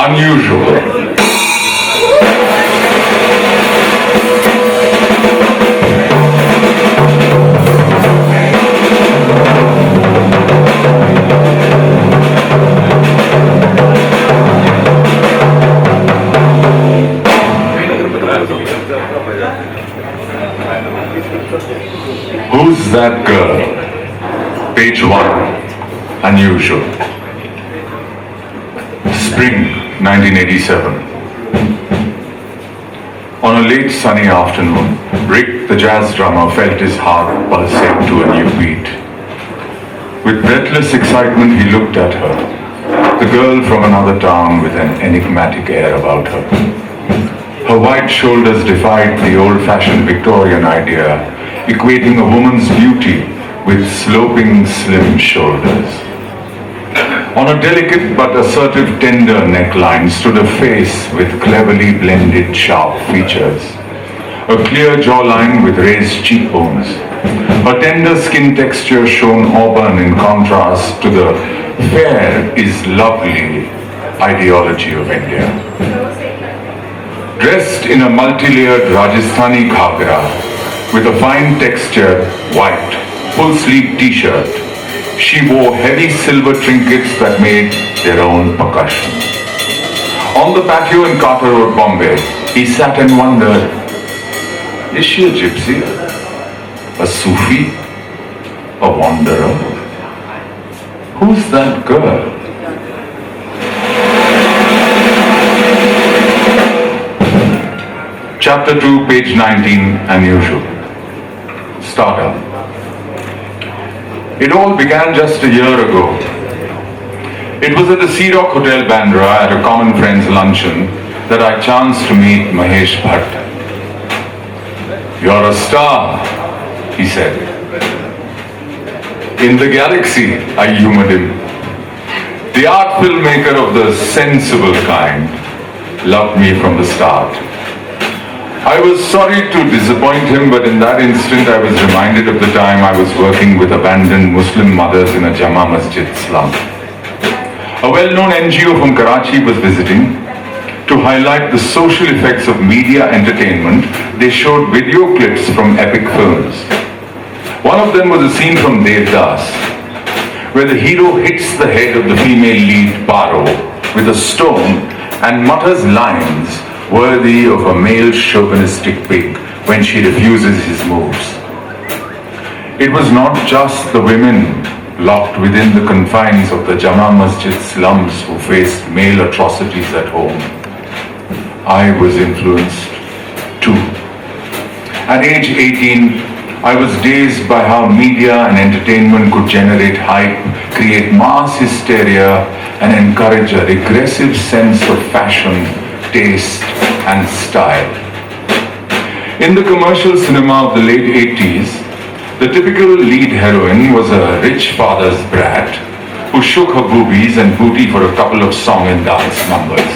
Unusual. Who's that girl? Page 1. Unusual. Spring 1987. On a late sunny afternoon, Rick, the jazz drummer, felt his heart pulsate to a new beat. With breathless excitement, he looked at her, the girl from another town with an enigmatic air about her. Her wide shoulders defied the old-fashioned Victorian idea, equating a woman's beauty with sloping, slim shoulders. On a delicate but assertive, tender neckline stood a face with cleverly blended, sharp features. A clear jawline with raised cheekbones. Her tender skin texture shone auburn in contrast to the fair is lovely ideology of India. Dressed in a multi-layered Rajasthani ghagra with a fine textured white full-sleeve t-shirt, she wore heavy silver trinkets that made their own percussion. On the patio in Carter Road, Bombay, he sat and wondered, is she a gypsy? A Sufi? A wanderer? Who's that girl? Chapter 2, page 19, Unusual. Startup. It all began just a year ago. It was at the Sea Rock Hotel, Bandra, at a common friend's luncheon, that I chanced to meet Mahesh Bhatt. You're a star, he said. In the galaxy, I humored him. The art filmmaker of the sensible kind loved me from the start. I was sorry to disappoint him, but in that instant I was reminded of the time I was working with abandoned Muslim mothers in a Jama Masjid slum. A well-known NGO from Karachi was visiting. To highlight the social effects of media entertainment, they showed video clips from epic films. One of them was a scene from Devdas, where the hero hits the head of the female lead, Paro, with a stone and mutters lines worthy of a male chauvinistic pig when she refuses his moves. It was not just the women locked within the confines of the Jama Masjid slums who faced male atrocities at home. I was influenced too. At age 18, I was dazed by how media and entertainment could generate hype, create mass hysteria, and encourage a regressive sense of fashion, taste, and style. In the commercial cinema of the late 80s, the typical lead heroine was a rich father's brat who shook her boobies and booty for a couple of song and dance numbers.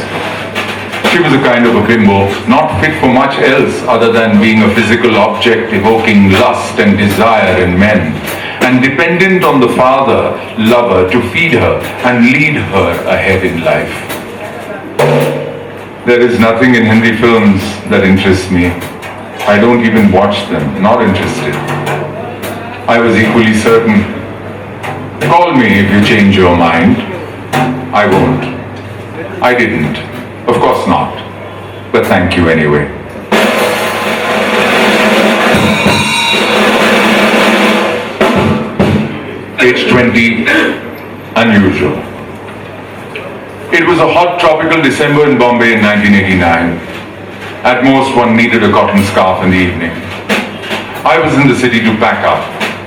She was a kind of a bimbo, not fit for much else other than being a physical object evoking lust and desire in men, and dependent on the father, lover, to feed her and lead her ahead in life. There is nothing in Hindi films that interests me. I don't even watch them, not interested. I was equally certain. Call me if you change your mind. I won't. I didn't. Of course not. But thank you anyway. Page 20, Unusual. It was a hot tropical December in Bombay in 1989. At most, one needed a cotton scarf in the evening. I was in the city to pack up,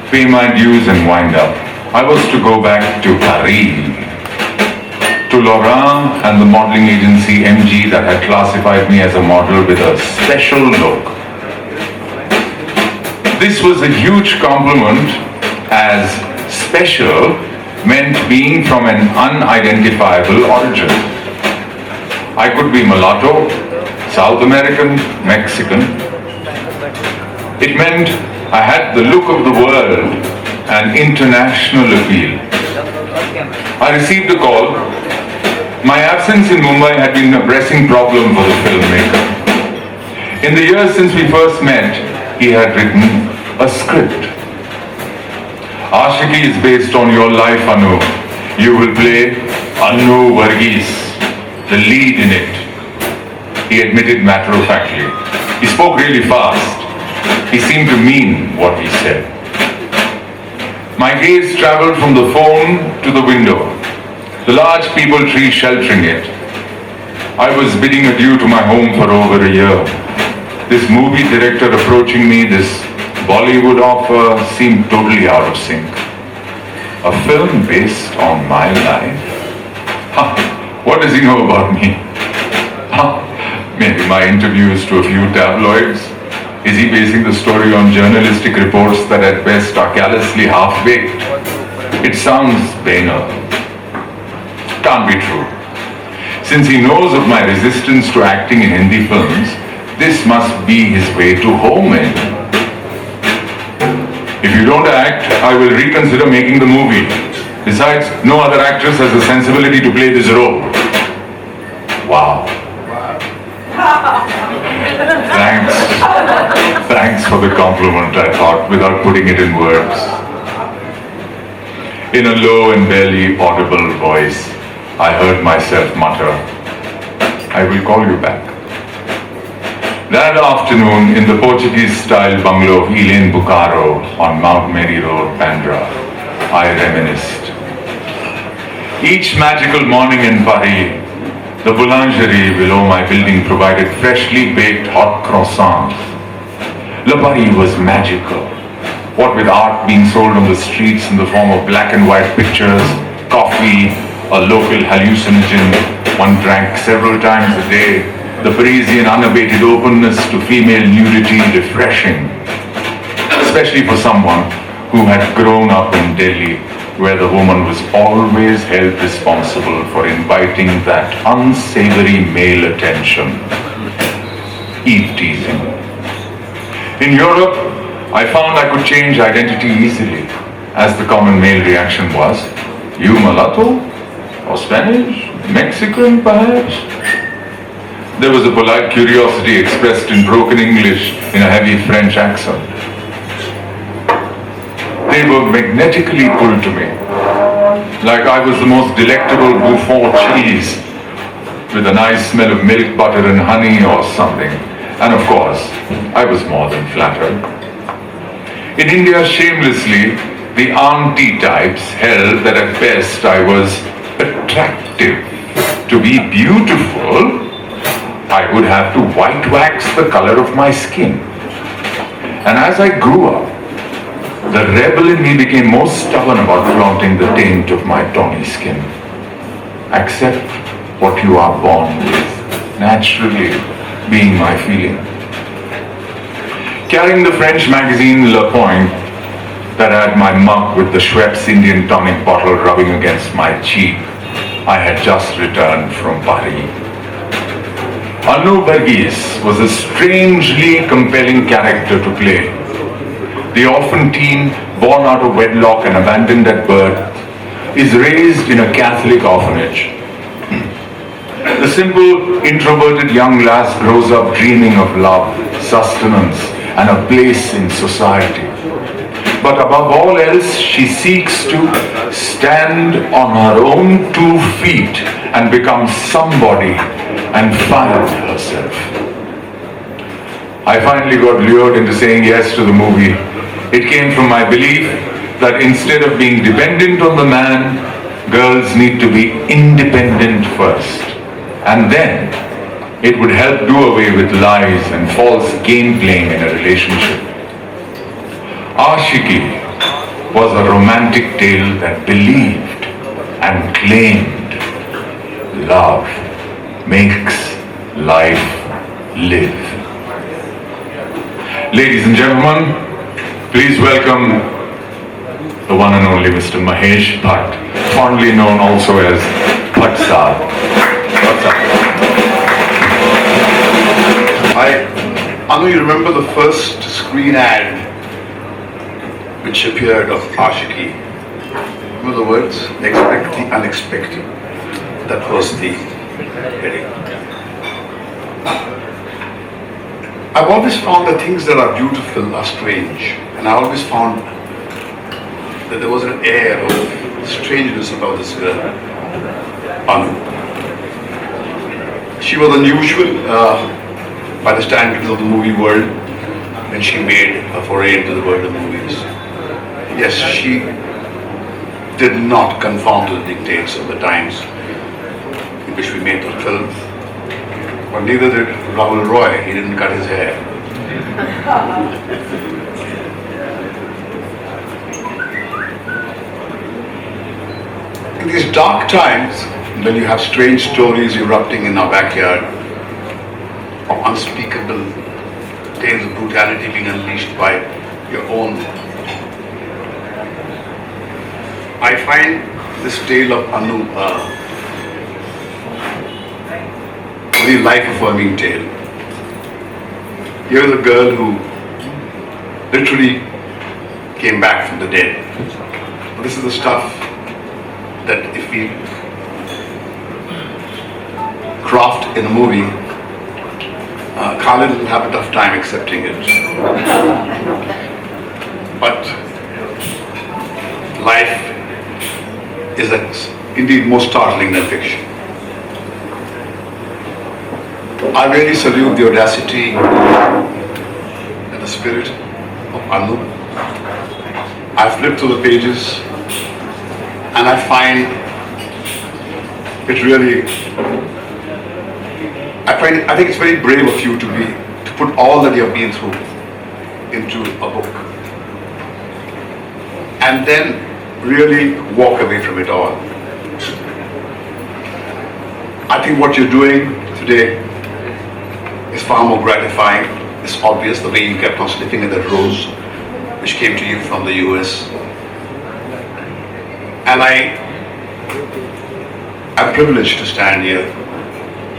pay my dues and wind up. I was to go back to Paris, to Laurent and the modeling agency MG that had classified me as a model with a special look. This was a huge compliment, as special meant being from an unidentifiable origin. I could be mulatto, South American, Mexican. It meant I had the look of the world and international appeal. I received a call. My absence in Mumbai had been a pressing problem for the filmmaker. In the years since we first met, he had written a script. Ashiki is based on your life, Anu. You will play Anu Varghese, the lead in it. He admitted matter-of-factly. He spoke really fast. He seemed to mean what he said. My gaze traveled from the phone to the window, the large people tree sheltering it. I was bidding adieu to my home for over a year. This movie director approaching me, this Bollywood offer, seemed totally out of sync. A film based on my life? What does he know about me? Maybe my interviews to a few tabloids? Is he basing the story on journalistic reports that at best are callously half-baked? It sounds banal. Can't be true. Since he knows of my resistance to acting in Hindi films, this must be his way to home in. If you don't act, I will reconsider making the movie. Besides, no other actress has the sensibility to play this role. Wow. Thanks for the compliment, I thought, without putting it in words. In a low and barely audible voice, I heard myself mutter, I will call you back. That afternoon, in the Portuguese-style bungalow of Elaine Bucaro on Mount Mary Road, Bandra, I reminisced. Each magical morning in Paris, the boulangerie below my building provided freshly baked hot croissants. Le Paris was magical. What with art being sold on the streets in the form of black and white pictures, coffee, a local hallucinogen one drank several times a day, the Parisian unabated openness to female nudity refreshing, especially for someone who had grown up in Delhi, where the woman was always held responsible for inviting that unsavory male attention. Eve-teasing. In Europe, I found I could change identity easily, as the common male reaction was, you mulatto? Or Spanish? Mexican, perhaps? There was a polite curiosity expressed in broken English in a heavy French accent. They were magnetically pulled to me, like I was the most delectable Beaufort cheese, with a nice smell of milk, butter and honey or something. And of course, I was more than flattered. In India, shamelessly, the auntie types held that at best I was attractive. To be beautiful, I would have to white wax the color of my skin. And as I grew up, the rebel in me became more stubborn about flaunting the taint of my tawny skin. Accept what you are born with, naturally being my feeling. Carrying the French magazine Le Point that had my mug with the Schweppes Indian tonic bottle rubbing against my cheek, I had just returned from Paris. Anu Varghese was a strangely compelling character to play. The orphan teen, born out of wedlock and abandoned at birth, is raised in a Catholic orphanage. The simple, introverted young lass grows up dreaming of love, sustenance, and a place in society. But above all else, she seeks to stand on her own 2 feet and become somebody and find herself. I finally got lured into saying yes to the movie. It came from my belief that instead of being dependent on the man, girls need to be independent first. And then it would help do away with lies and false game playing in a relationship. Ashiki was a romantic tale that believed and claimed love makes life live. Ladies and gentlemen, please welcome the one and only Mr. Mahesh Bhatt, fondly known also as Bhatt Saab. Anu, you remember the first screen ad which appeared of Ashiki? Remember the words? Expect the unexpected. that was the wedding. I've always found that things that are beautiful are strange, and I always found that there was an air of strangeness about this girl, Anu. She was unusual by the standards of the movie world when she made a foray into the world of movies. Yes, she did not conform to the dictates of the times in which we made the film, but neither did Rahul Roy. He didn't cut his hair. In these dark times, when you have strange stories erupting in our backyard, of unspeakable tales of brutality being unleashed by your own, I find this tale of Anu a very life-affirming tale. Here is a girl who literally came back from the dead. This is the stuff that if we craft in a movie, Khalid will have a tough time accepting it. But life is indeed more startling than fiction. I really salute the audacity and the spirit of Anu. I flipped through the pages and I find it really, I think it's very brave of you to put all that you have been through into a book and then really walk away from it all. I think what you're doing today is far more gratifying. It's obvious the way you kept on sniffing at that rose which came to you from the US. And I'm privileged to stand here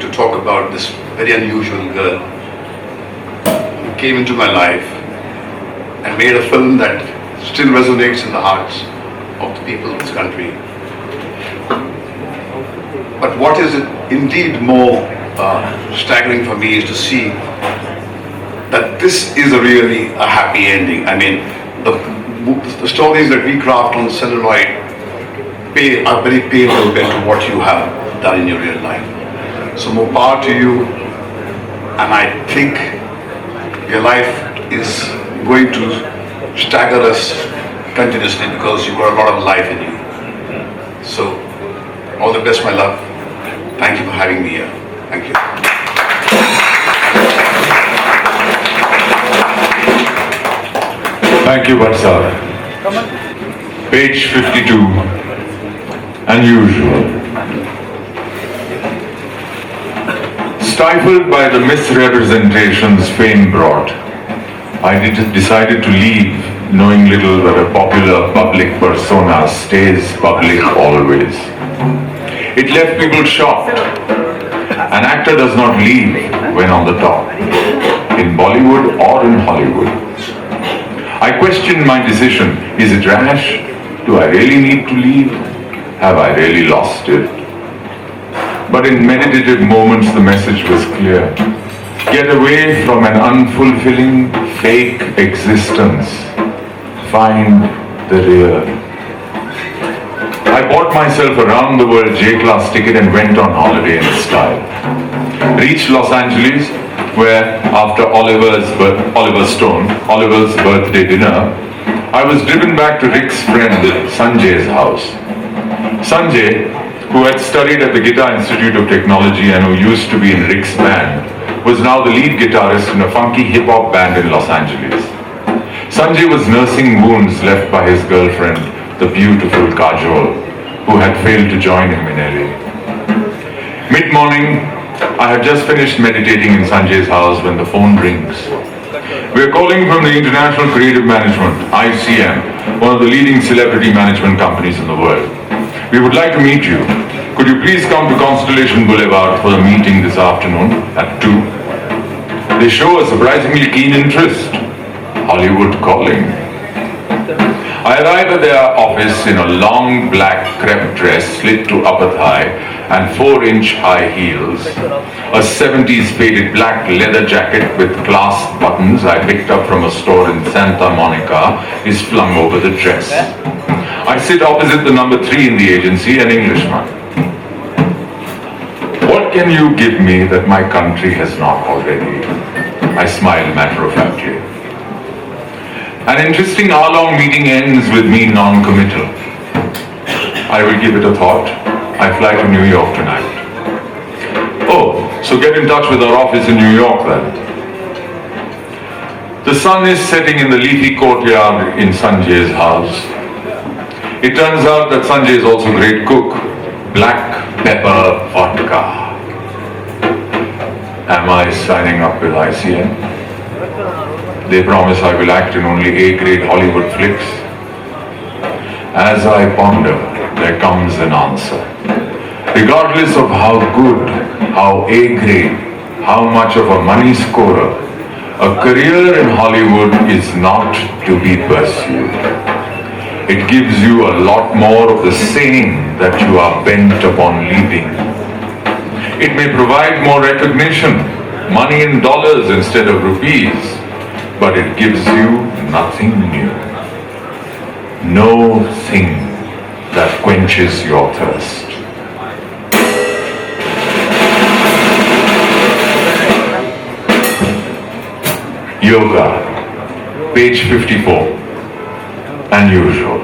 to talk about this very unusual girl who came into my life and made a film that still resonates in the hearts of the people of this country. But what is indeed more staggering for me is to see that this is really a happy ending. I mean, the stories that we craft on celluloid are very pale compared to what you have done in your real life. So more power to you, and I think your life is going to stagger us continuously because you've got a lot of life in you. So all the best, my love. Thank you for having me here. Thank you. Thank you, Barsar. Page 52. Unusual. Stifled by the misrepresentations fame brought, I decided to leave, knowing little that a popular public persona stays public always. It left people shocked. An actor does not leave when on the top, in Bollywood or in Hollywood. I questioned my decision. Is it rash? Do I really need to leave? Have I really lost it? But in meditative moments the message was clear. Get away from an unfulfilling, fake existence. Find the real. I bought myself a round the world J-class ticket and went on holiday in style. Reached Los Angeles, where after Oliver's birthday dinner, I was driven back to Rick's friend Sanjay's house. Sanjay, who had studied at the Guitar Institute of Technology and who used to be in Rick's band, was now the lead guitarist in a funky hip-hop band in Los Angeles. Sanjay was nursing wounds left by his girlfriend, the beautiful Kajol, who had failed to join him in LA. Mid-morning, I had just finished meditating in Sanjay's house when the phone rings. We are calling from the International Creative Management, ICM, one of the leading celebrity management companies in the world. We would like to meet you. Could you please come to Constellation Boulevard for the meeting this afternoon at 2? They show a surprisingly keen interest. Hollywood calling. I arrive at their office in a long black crepe dress slit to upper thigh and 4-inch high heels. A 70s faded black leather jacket with clasp buttons I picked up from a store in Santa Monica is flung over the dress. I sit opposite the number 3 in the agency, an Englishman. What can you give me that my country has not already? I smile matter-of-factly. An interesting hour-long meeting ends with me non-committal. I will give it a thought. I fly to New York tonight. Oh, so get in touch with our office in New York then. The sun is setting in the leafy courtyard in Sanjay's house. It turns out that Sanjay is also a great cook. Black pepper vodka. Am I signing up with ICN? They promise I will act in only A-grade Hollywood flicks. As I ponder, there comes an answer. Regardless of how good, how A-grade, how much of a money scorer, a career in Hollywood is not to be pursued. It gives you a lot more of the same that you are bent upon leaving. It may provide more recognition, money in dollars instead of rupees, but it gives you nothing new. No thing that quenches your thirst. Yoga, page 54, unusual.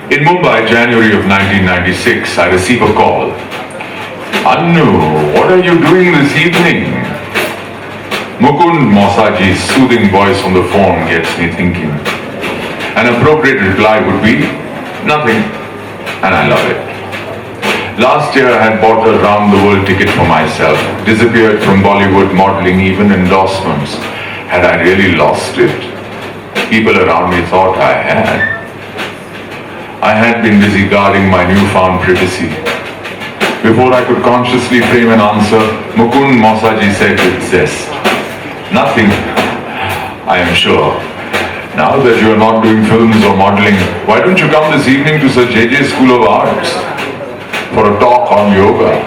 In Mumbai, January of 1996, I receive a call. Anu, what are you doing this evening? Mukund Mosaji's soothing voice on the phone gets me thinking. An appropriate reply would be, nothing, and I love it. Last year I had bought a round-the-world ticket for myself, disappeared from Bollywood modeling, even endorsements. Had I really lost it? People around me thought I had. I had been busy guarding my newfound privacy. Before I could consciously frame an answer, Mukund Mosaji said with zest, nothing, I am sure. Now that you are not doing films or modeling, why don't you come this evening to Sir J.J. School of Arts for a talk on yoga?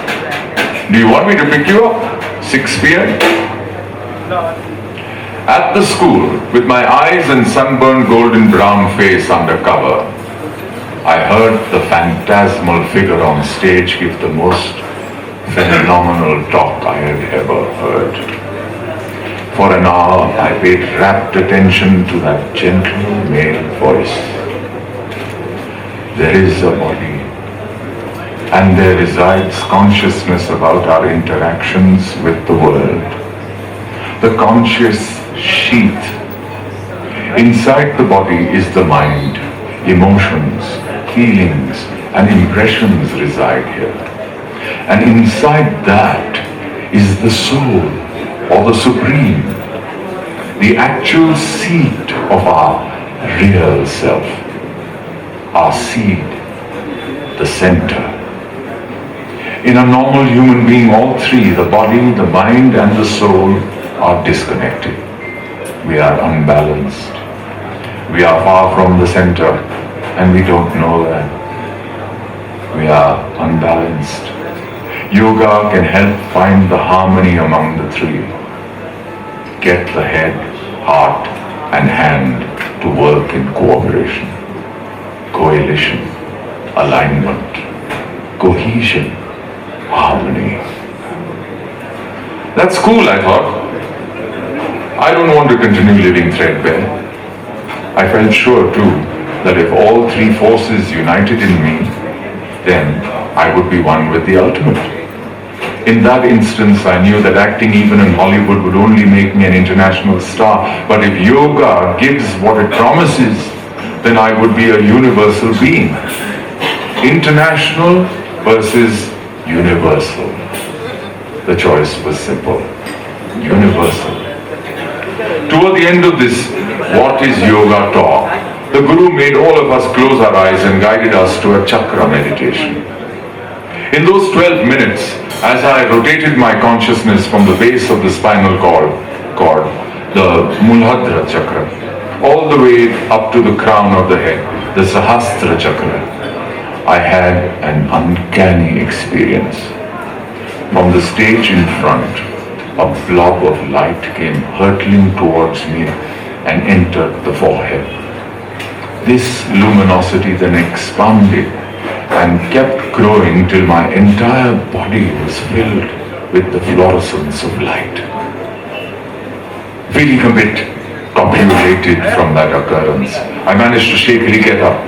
Do you want me to pick you up? 6 p.m.? At the school, with my eyes and sunburned golden brown face under cover, I heard the phantasmal figure on stage give the most phenomenal talk I had ever heard. For an hour, I paid rapt attention to that gentle male voice. There is a body, and there resides consciousness about our interactions with the world. The conscious sheath. Inside the body is the mind, emotions, feelings, and impressions reside here. And inside that is the soul, or the supreme, the actual seed of our real self, our seed, the center. In a normal human being, all three, the body, the mind, and the soul, are disconnected. We are unbalanced. We are far from the center, and we don't know that. We are unbalanced. Yoga can help find the harmony among the three. Get the head, heart, and hand to work in cooperation, coalition, alignment, cohesion, harmony. That's cool, I thought. I don't want to continue living threadbare. I felt sure too that if all three forces united in me, then I would be one with the ultimate. In that instance, I knew that acting even in Hollywood would only make me an international star. But if yoga gives what it promises, then I would be a universal being. International versus universal. The choice was simple. Universal. Toward the end of this What is Yoga talk, the Guru made all of us close our eyes and guided us to a chakra meditation. In those 12 minutes, as I rotated my consciousness from the base of the spinal cord, the Muladhara chakra, all the way up to the crown of the head, the Sahasrara Chakra, I had an uncanny experience. From the stage in front, a blob of light came hurtling towards me and entered the forehead. This luminosity then expanded and kept growing till my entire body was filled with the fluorescence of light. Feeling a bit copulated from that occurrence, I managed to shakily get up.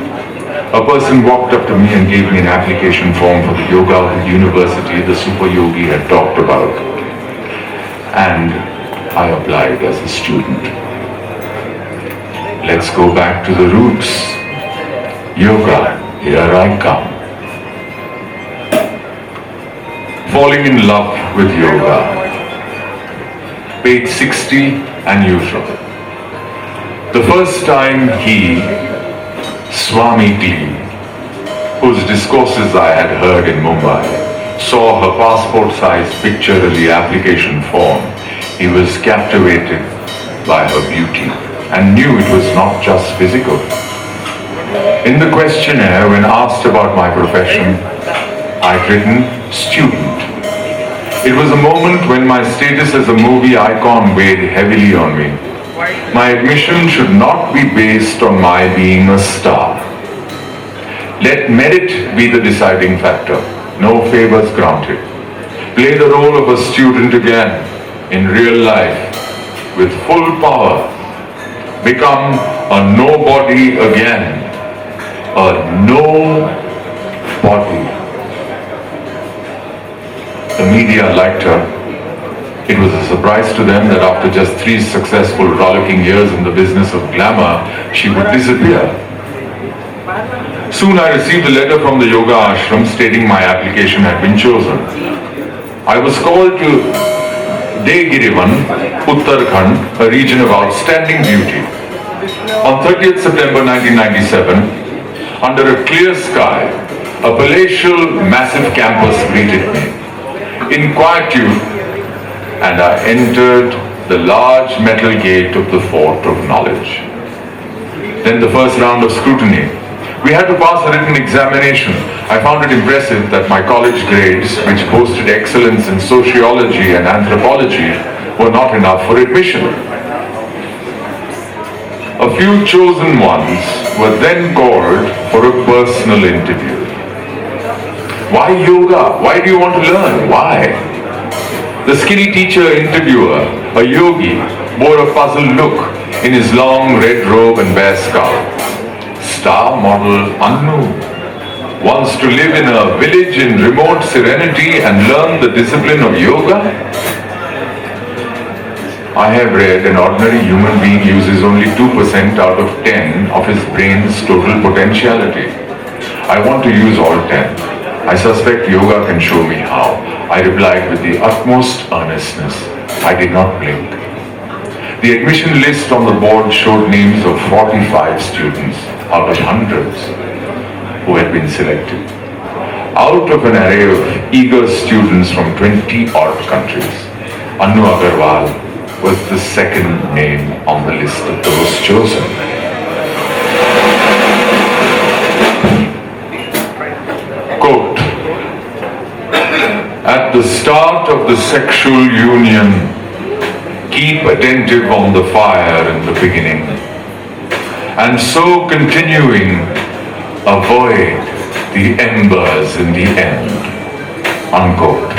A person walked up to me and gave me an application form for the yoga university the super yogi had talked about. And I applied as a student. Let's go back to the roots. Yoga, here I come. Falling in love with yoga. Page 60, unusual. The first time he, Swami T, whose discourses I had heard in Mumbai, saw her passport-sized picture in the application form, he was captivated by her beauty and knew it was not just physical. In the questionnaire, when asked about my profession, I'd written student. It was a moment when my status as a movie icon weighed heavily on me. My admission should not be based on my being a star. Let merit be the deciding factor. No favors granted. Play the role of a student again in real life with full power. Become a nobody again. A nobody. The media liked her. It was a surprise to them that after just 3 successful rollicking years in the business of glamour, she would disappear. Soon I received a letter from the yoga ashram stating my application had been chosen. I was called to Degirivan, Uttarakhand, a region of outstanding beauty. On 30th September 1997, under a clear sky, a palatial, massive campus greeted me. In quietude, and I entered the large metal gate of the Fort of Knowledge. Then the first round of scrutiny. We had to pass a written examination. I found it impressive that my college grades, which boasted excellence in sociology and anthropology, were not enough for admission. A few chosen ones were then called for a personal interview. Why yoga? Why do you want to learn? Why? The skinny teacher interviewer, a yogi, bore a puzzled look in his long red robe and bare skull. Star model Anu wants to live in a village in remote serenity and learn the discipline of yoga? I have read an ordinary human being uses only 2% out of 10 of his brain's total potentiality. I want to use all 10. I suspect yoga can show me how. I replied with the utmost earnestness. I did not blink. The admission list on the board showed names of 45 students out of hundreds who had been selected. Out of an array of eager students from 20 odd countries, Anu Agarwal was the second name on the list of those chosen. Quote, at the start of the sexual union, keep attentive on the fire in the beginning, and so continuing, avoid the embers in the end. Unquote.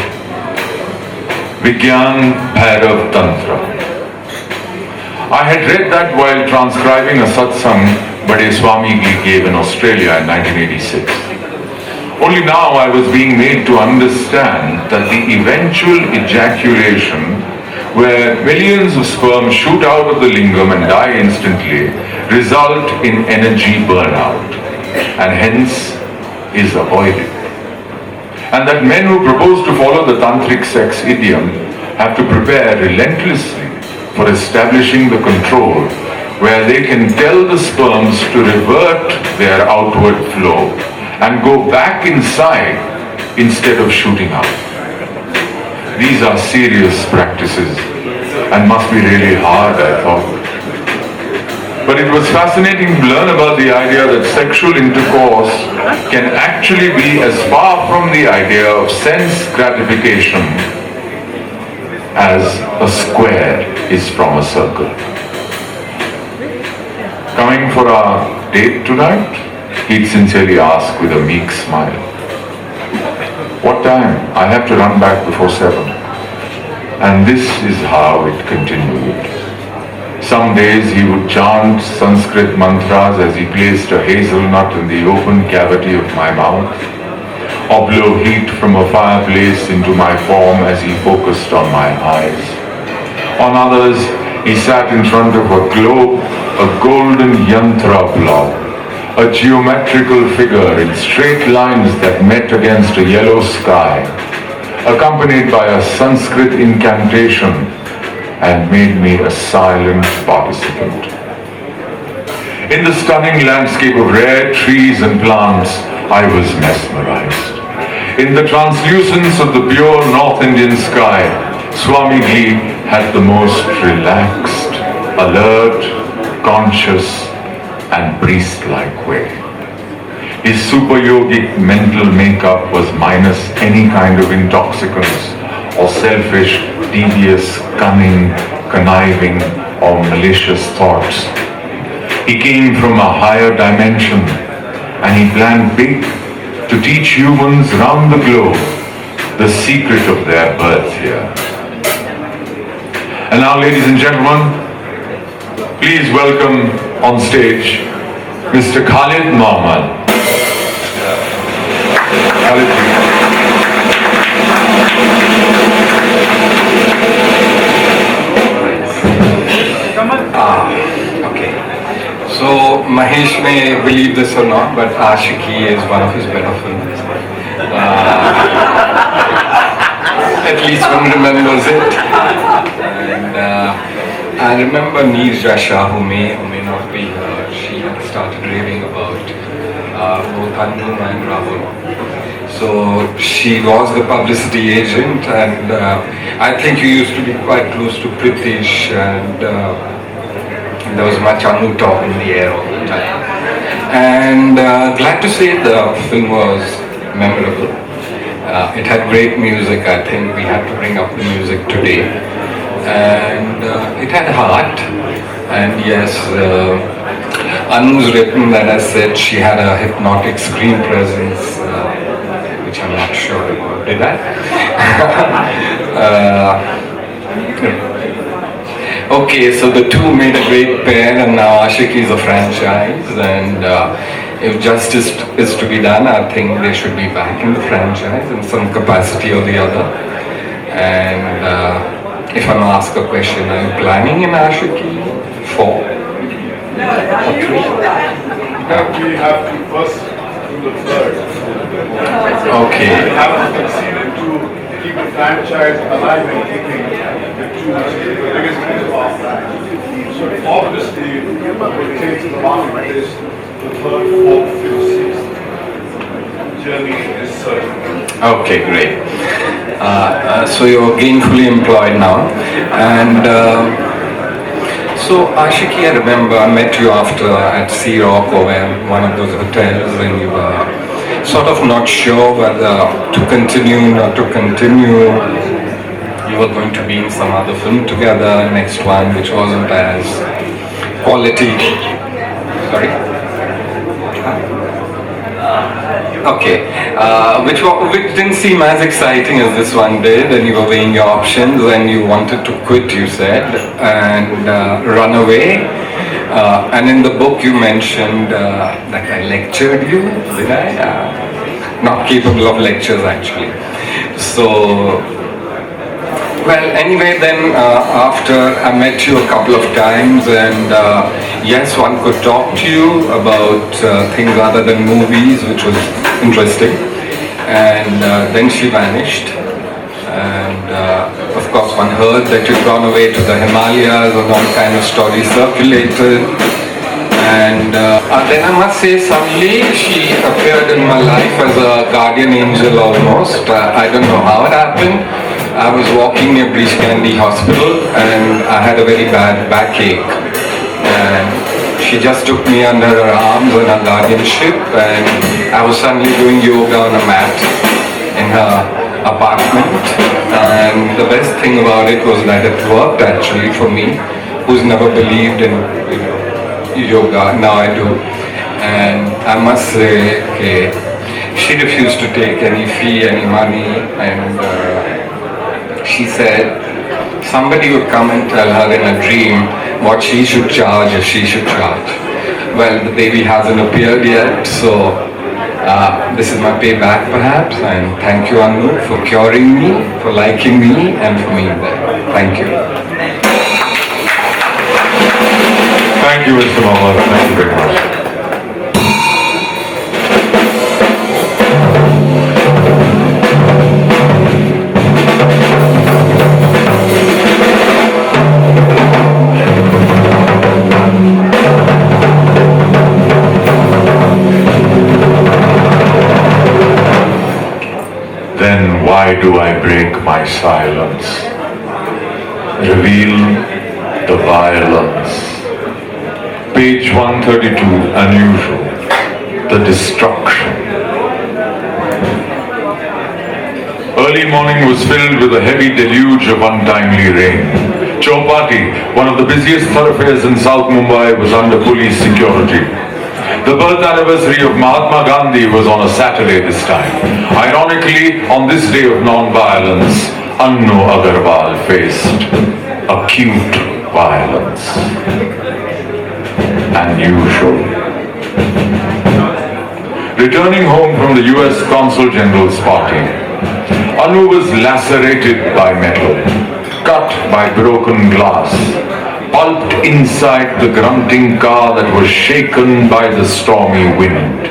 Vigyan Bhairav Tantra. I had read that while transcribing a satsang Bade Swami gave in Australia in 1986. Only now I was being made to understand that the eventual ejaculation, where millions of sperm shoot out of the lingam and die instantly, result in energy burnout and hence is avoided. And that men who propose to follow the tantric sex idiom have to prepare relentlessly for establishing the control where they can tell the sperms to revert their outward flow and go back inside instead of shooting out. These are serious practices and must be really hard, I thought. But it was fascinating to learn about the idea that sexual intercourse can actually be as far from the idea of sense gratification as a square is from a circle. Coming for our date tonight? He'd sincerely ask with a meek smile. What time? I have to run back before 7. And this is how it continued. Some days he would chant Sanskrit mantras as he placed a hazelnut in the open cavity of my mouth, or blow heat from a fireplace into my form as he focused on my eyes. On others, he sat in front of a globe, a golden yantra blob, a geometrical figure in straight lines that met against a yellow sky, accompanied by a Sanskrit incantation, and made me a silent participant. In the stunning landscape of rare trees and plants, I was mesmerized. In the translucence of the pure North Indian sky, Swami Ji had the most relaxed, alert, conscious, and priest-like way. His super yogic mental makeup was minus any kind of intoxicants or selfish, devious, cunning, conniving, or malicious thoughts. He came from a higher dimension, and he planned big to teach humans round the globe the secret of their birth here. And now, ladies and gentlemen, please welcome on stage Mr. Khalid Mohammed. Khalid, Okay. So Mahesh may believe this or not, but Ashiki is one of his better films. At least one remembers it. And I remember Neerja Shah, who may or may not be here. She had started raving about both Anu and Rahul. So she was the publicity agent, and I think you used to be quite close to Pritish, and there was much Anu talk in the air all the time. And glad to say the film was memorable. It had great music. I think we had to bring up the music today. And it had heart. And yes, Anu's written that I said she had a hypnotic screen presence, which I'm not sure about. Did I? Okay, so the two made a great pair, and now Ashiki is a franchise, and if justice is to be done, I think they should be back in the franchise in some capacity or the other. And if I'm asked a question, are you planning in Ashiki 4 or 3? We have to first do the third. Okay. We have succeeded to keep the franchise alive and keeping the two the biggest hit of our franchise. So obviously, what it takes the market is the third, fourth, fifth, sixth journey is certain. Okay, great. So you're gainfully employed now, and so Ashiki, I remember I met you after at Sea Rock or one of those hotels, and you were sort of not sure whether to continue, not to continue. You were going to be in some other film together, next one, which wasn't as quality. Sorry? Okay, which didn't seem as exciting as this one did, and you were weighing your options, and you wanted to quit, you said, and run away. And in the book you mentioned that I lectured you, did I? Not capable of lectures, actually. So, well, anyway, then after I met you a couple of times, and yes, one could talk to you about things other than movies, which was interesting. And then she vanished. And of course, one heard that you'd gone away to the Himalayas, and all kind of stories circulated. And then I must say, suddenly she appeared in my life as a guardian angel almost. I don't know how it happened. I was walking near Bleach Candy Hospital, and I had a very bad backache. And she just took me under her arms on her guardianship, and I was suddenly doing yoga on a mat in her apartment. And the best thing about it was that it worked actually for me, who's never believed in yoga. Now I do. And I must say, okay, she refused to take any fee, any money, and she said somebody would come and tell her in a dream what she should charge or she should charge. Well, the baby hasn't appeared yet, so this is my payback perhaps, and thank you Anu for curing me, for liking me, and for being there. Thank you. Thank you, Mr. Mohammed. Thank you very much. Then why do I break my silence? Reveal the violence. Page 132, unusual. The destruction. Early morning was filled with a heavy deluge of untimely rain. Chowpatty, one of the busiest thoroughfares in South Mumbai, was under police security. The birth anniversary of Mahatma Gandhi was on a Saturday this time. Ironically, on this day of non-violence, Annu Agarwal faced acute violence. Unusual. Returning home from the US Consul General's party, Anu was lacerated by metal, cut by broken glass, pulped inside the grunting car that was shaken by the stormy wind.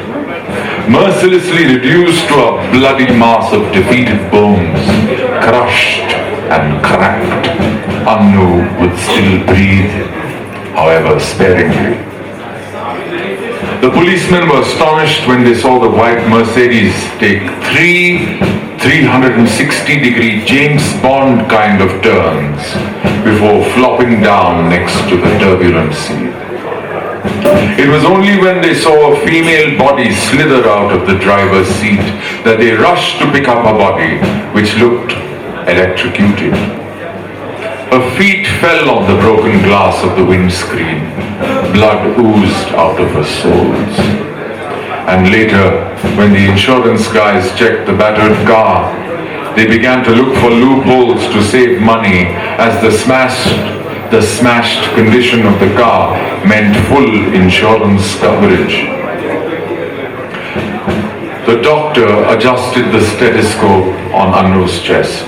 Mercilessly reduced to a bloody mass of defeated bones, crushed and cracked, Anu would still breathe, however sparingly. The policemen were astonished when they saw the white Mercedes take three 360-degree James Bond kind of turns before flopping down next to the turbulent sea. It was only when they saw a female body slither out of the driver's seat that they rushed to pick up her body, which looked electrocuted. Her feet fell on the broken glass of the windscreen. Blood oozed out of her soles. And later, when the insurance guys checked the battered car, they began to look for loopholes to save money, as the smashed condition of the car meant full insurance coverage. The doctor adjusted the stethoscope on Anu's chest.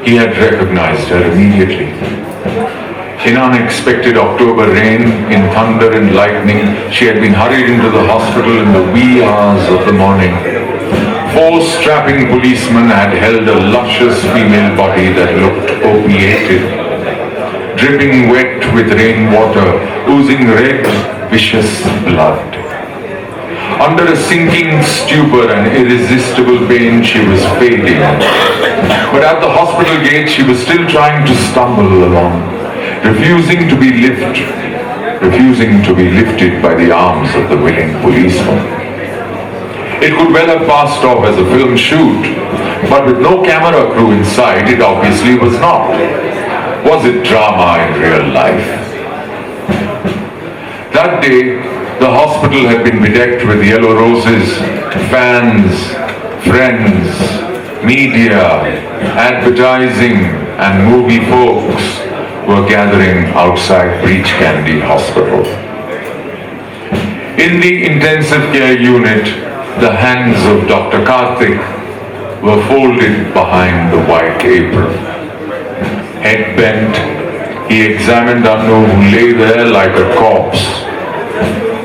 He had recognized her immediately. In unexpected October rain, in thunder and lightning, she had been hurried into the hospital in the wee hours of the morning. 4 strapping policemen had held a luscious female body that looked opiated, dripping wet with rainwater, oozing red, vicious blood. Under a sinking stupor and irresistible pain, she was fading. But at the hospital gate, she was still trying to stumble along, refusing to be lifted by the arms of the willing policeman. It could well have passed off as a film shoot, but with no camera crew inside, it obviously was not. Was it drama in real life? That day, the hospital had been bedecked with yellow roses. Fans, friends, media, advertising, and movie folks were gathering outside Breach Candy Hospital. In the intensive care unit, the hands of Dr. Karthik were folded behind the white apron. Head bent, he examined Anu, who lay there like a corpse.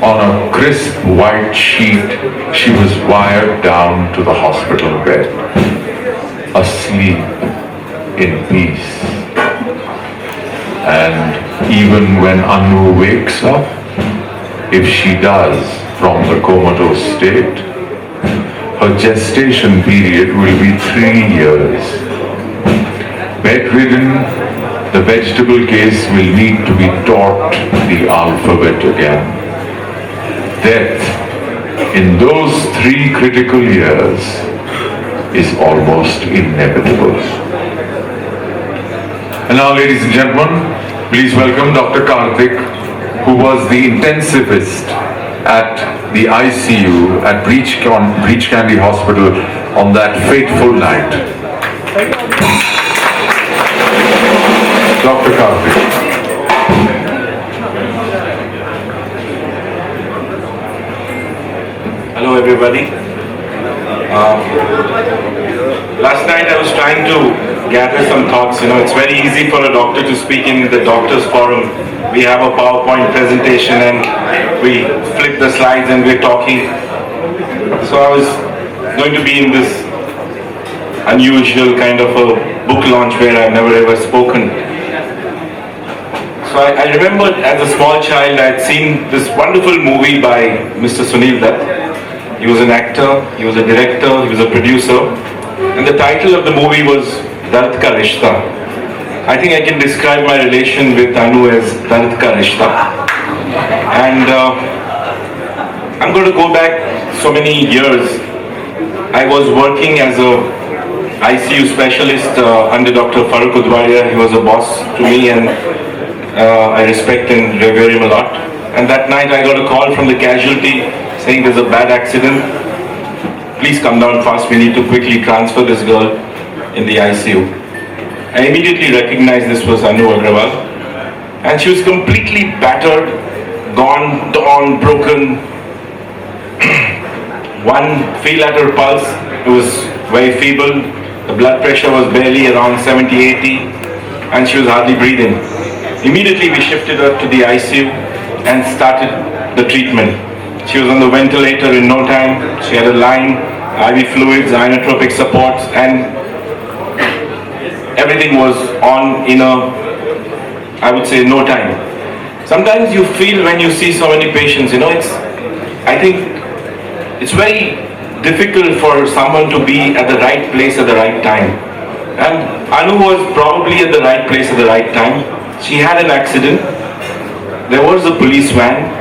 On a crisp white sheet, she was wired down to the hospital bed, asleep in peace. And even when Anu wakes up, if she does from the comatose state, her gestation period will be 3 years. Bedridden, the vegetable case will need to be taught the alphabet again. Death in those 3 critical years is almost inevitable. And now, ladies and gentlemen, please welcome Dr. Karthik, who was the intensivist at the ICU at Breach Candy Hospital on that fateful night. Dr. Karthik. Hello everybody. Last night I was trying to gather some thoughts. It's very easy for a doctor to speak in the doctor's forum. We have a PowerPoint presentation and we flip the slides and we're talking. So I was going to be in this unusual kind of a book launch where I've never ever spoken. So I remember as a small child I had seen this wonderful movie by Mr. Sunil Dutt. He was an actor, he was a director, he was a producer, and the title of the movie was Dard Ka Rishta. I think I can describe my relation with Anu as Dard Ka Rishta. And I'm going to go back so many years. I was working as a ICU specialist under Dr. Farooq Udwaria. He was a boss to me and I respect and revere him a lot. And that night I got a call from the casualty saying there's a bad accident. Please come down fast, we need to quickly transfer this girl in the ICU. I immediately recognized this was Anu Agrawal. And she was completely battered, gone, torn, broken. One feel at her pulse, it was very feeble. The blood pressure was barely around 70, 80, and she was hardly breathing. Immediately we shifted her to the ICU and started the treatment. She was on the ventilator in no time. She had a line, IV fluids, inotropic supports, and everything was on in I would say, no time. Sometimes you feel when you see so many patients, I think it's very difficult for someone to be at the right place at the right time. And Anu was probably at the right place at the right time. She had an accident. There was a police van.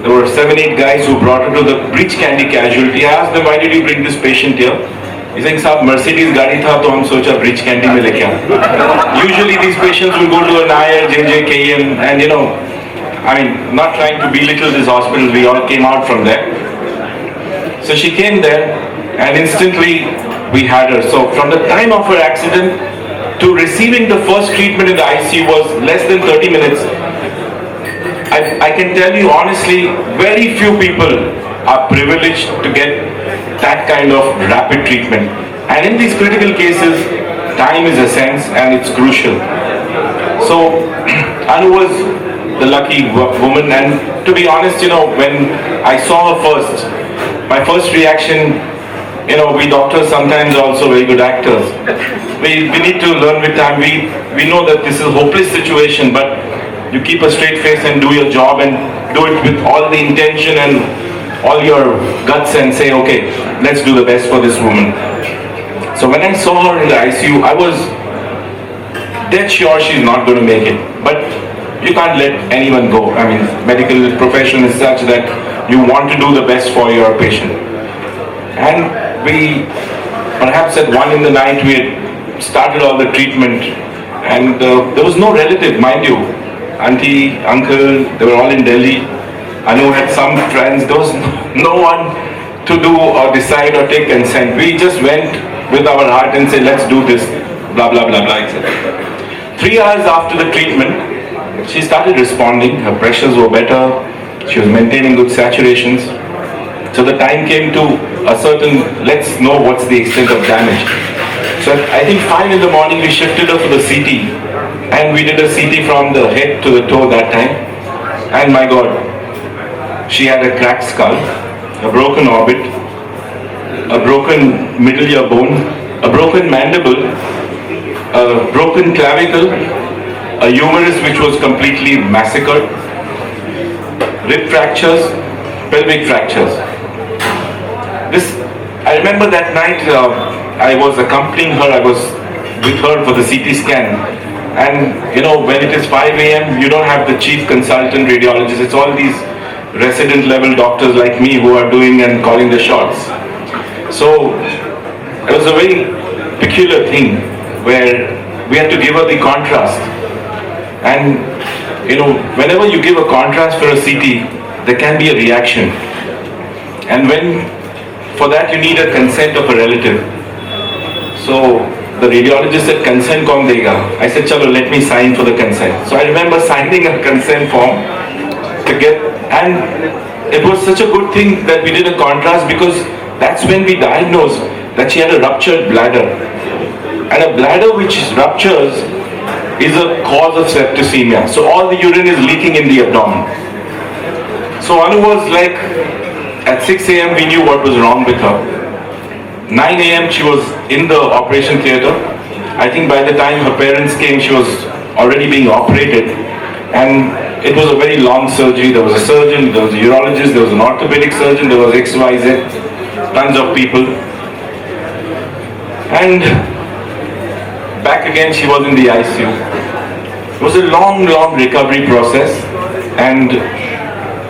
There were 7-8 guys who brought her to the Breach Candy casualty. I asked them, why did you bring this patient here? He's saying, "Sir, Mercedes गाड़ी था तो हम सोचा Breach Candy में लेके आए." Usually these patients will go to an IR, JJ, KM, and not trying to belittle this hospital, we all came out from there. So she came there and instantly we had her. So from the time of her accident to receiving the first treatment in the ICU was less than 30 minutes. I can tell you honestly, very few people are privileged to get that kind of rapid treatment. And in these critical cases, time is essence and it's crucial. So Anu was the lucky woman, and to be honest, when I saw her first, my first reaction, we doctors sometimes also very good actors. We need to learn with time. We know that this is a hopeless situation, but you keep a straight face and do your job and do it with all the intention and all your guts and say, okay, let's do the best for this woman. So when I saw her in the ICU, I was dead sure she's not going to make it. But you can't let anyone go. Medical profession is such that you want to do the best for your patient. And we, perhaps at 1 in the night, we had started all the treatment. And there was no relative, mind you. Auntie, uncle, they were all in Delhi. Anu had some friends. There was no one to do or decide or take consent. We just went with our heart and said, let's do this, blah, blah, blah, blah, etc. 3 hours after the treatment, she started responding. Her pressures were better. She was maintaining good saturations. So the time came to a certain, let's know what's the extent of damage. So I think 5 in the morning, we shifted her to the CT. And we did a CT from the head to the toe that time. And my God, she had a cracked skull, a broken orbit, a broken middle ear bone, a broken mandible, a broken clavicle, a humerus which was completely massacred, rib fractures, pelvic fractures. I remember that night I was accompanying her, I was with her for the CT scan. And when it is 5 a.m., you don't have the chief consultant radiologist. It's all these resident level doctors like me who are doing and calling the shots. So it was a very peculiar thing where we had to give her the contrast. And whenever you give a contrast for a CT, there can be a reaction. And for that you need a consent of a relative. So the radiologist said, consent kaun dega? I said, chalo, let me sign for the consent. So I remember signing a consent form and it was such a good thing that we did a contrast, because that's when we diagnosed that she had a ruptured bladder. And a bladder which ruptures is a cause of septicemia. So all the urine is leaking in the abdomen. So Anu was like, at 6 a.m. we knew what was wrong with her. 9 a.m. she was in the operation theatre. I think by the time her parents came, she was already being operated. And it was a very long surgery. There was a surgeon, there was a urologist, there was an orthopedic surgeon, there was XYZ, tons of people. And back again she was in the ICU. It was a long recovery process, and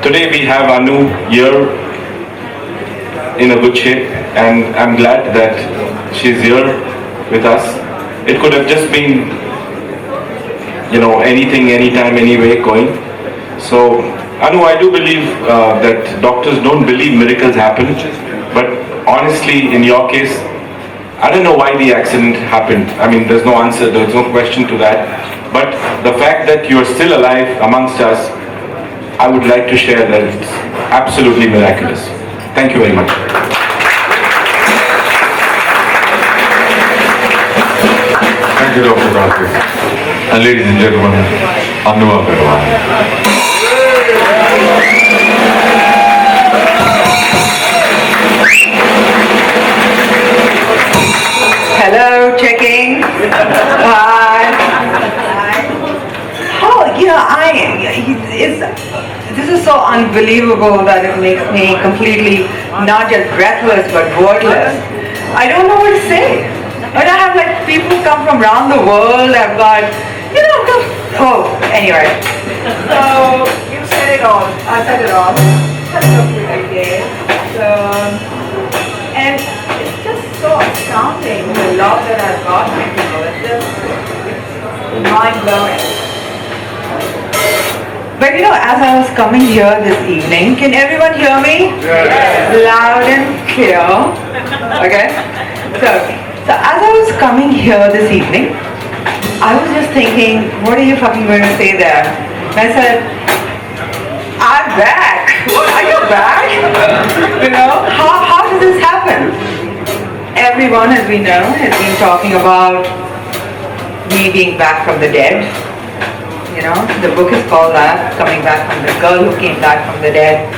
today we have Anu here in a good shape, and I'm glad that she's here with us. It could have just been anything, anytime, anyway going. So Anu, I do believe that doctors don't believe miracles happen, but honestly in your case, I don't know why the accident happened. I mean, there's no answer, there's no question to that. But the fact that you are still alive amongst us, I would like to share that it's absolutely miraculous. Thank you very much. Thank you, Dr. Karthik. And ladies and gentlemen, Anu Agarwal. Hello, checking. Hi. This is so unbelievable that it makes me completely not just breathless but wordless. I don't know what to say. But I have people come from around the world. I've got, anyway. So you said it all. I said it all. Okay. So, and it's just so astounding, the love that I've got from people. It's just mind-blowing. But as I was coming here this evening, can everyone hear me? Yes. Loud and clear. Okay? So as I was coming here this evening, I was just thinking, what are you fucking going to say there? And I said, I'm back. What, are you back? How does this happen? Everyone, as we know, has been talking about me being back from the dead. The book is called that, Coming Back from the Girl Who Came Back from the Dead.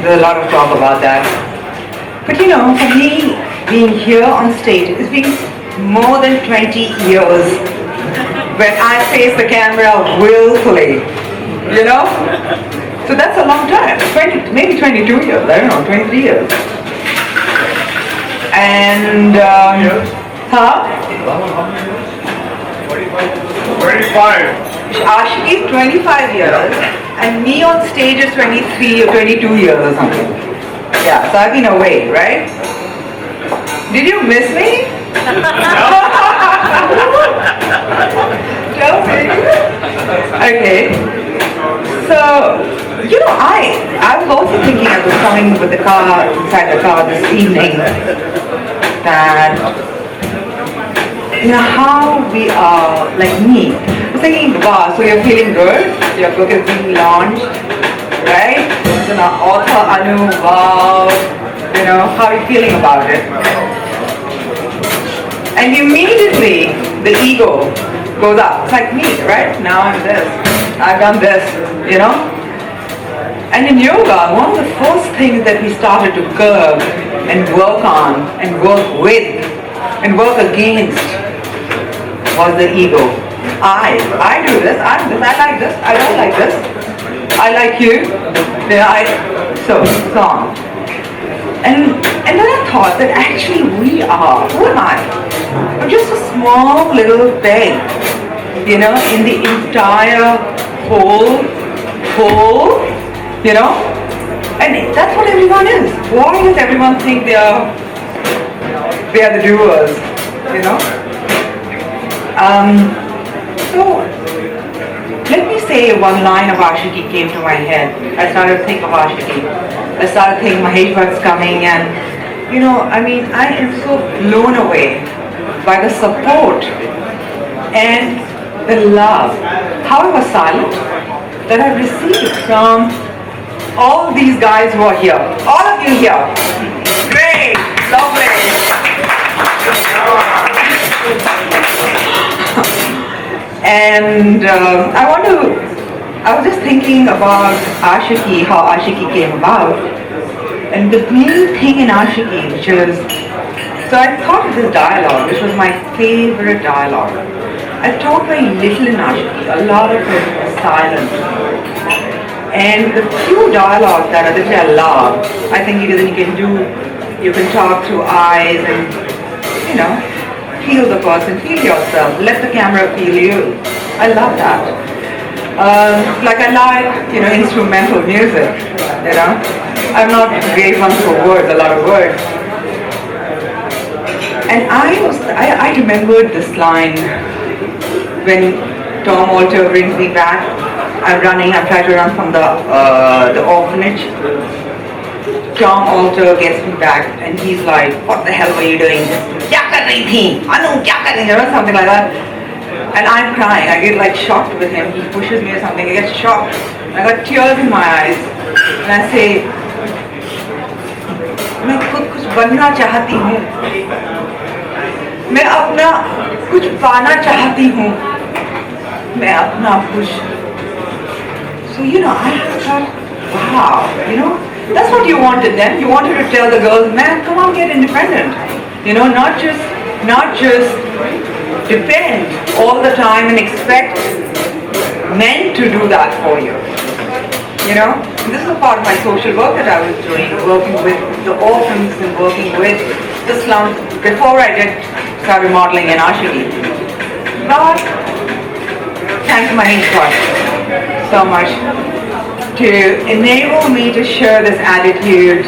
There's a lot of talk about that. But for me, being here on stage, it's been more than 20 years when I face the camera willfully, So that's a long time, maybe 22 years, I don't know, 23 years. And, 25. Ashiki is 25 years and me on stage is 23 or 22 years or something. Yeah, so I've been away, right? Did you miss me? Tell me. Okay. So, I was also thinking, I was coming with inside the car this evening, that how we are, like me. I was thinking, wow, so you're feeling good? Your book is being launched, right? So now, author Anu, wow, how are you feeling about it? And immediately, the ego goes up. It's like me, right? Now I'm this. I've done this, And in yoga, one of the first things that we started to curb and work on and work with and work against was the ego. I do this, I'm this, I like this, I don't like this, I like you, so on. And And then I thought that actually we are, who am I? I'm just a small little peg, in the entire whole, and that's what everyone is. Why does everyone think they are the doers, So, let me say one line of Ashiki came to my head. I started to think of Ashiki. I started thinking Mahesh Bhatt's coming, and I am so blown away by the support and the love, however silent, that I've received from all these guys who are here. All of you here. Great, lovely. And I was just thinking about Ashiki, how Ashiki came about. And the main thing in Ashiki, so I thought of this dialogue, which was my favorite dialogue. I talk very little in Ashiki, a lot of it is silent. And the few dialogues that I love, I think you can talk through eyes and, feel the person, feel yourself, let the camera feel you. I love that. I like, instrumental music, I'm not a great one for words, a lot of words. And I remembered this line when Tom Alter brings me back. I'm trying to run from the orphanage. Tom Alter gets me back and he's like, what the hell were you doing? Kya kar rahi thi? Anu, kya kar rahi thi? Something like that. And I'm crying. I get shocked with him. He pushes me or something. I get shocked. I got tears in my eyes. And I say, मैं खुद कुछ बनना चाहती हूँ, मैं अपना कुछ पाना चाहती हूँ, मैं अपना कुछ. So I thought, wow, that's what you wanted then. You wanted to tell the girls, man, come on, get independent. Not just depend all the time and expect men to do that for you. This is a part of my social work that I was doing, working with the orphans and working with the slums before I started modeling in Ashiki. But thanks Mahesh Bhatt so much to enable me to share this attitude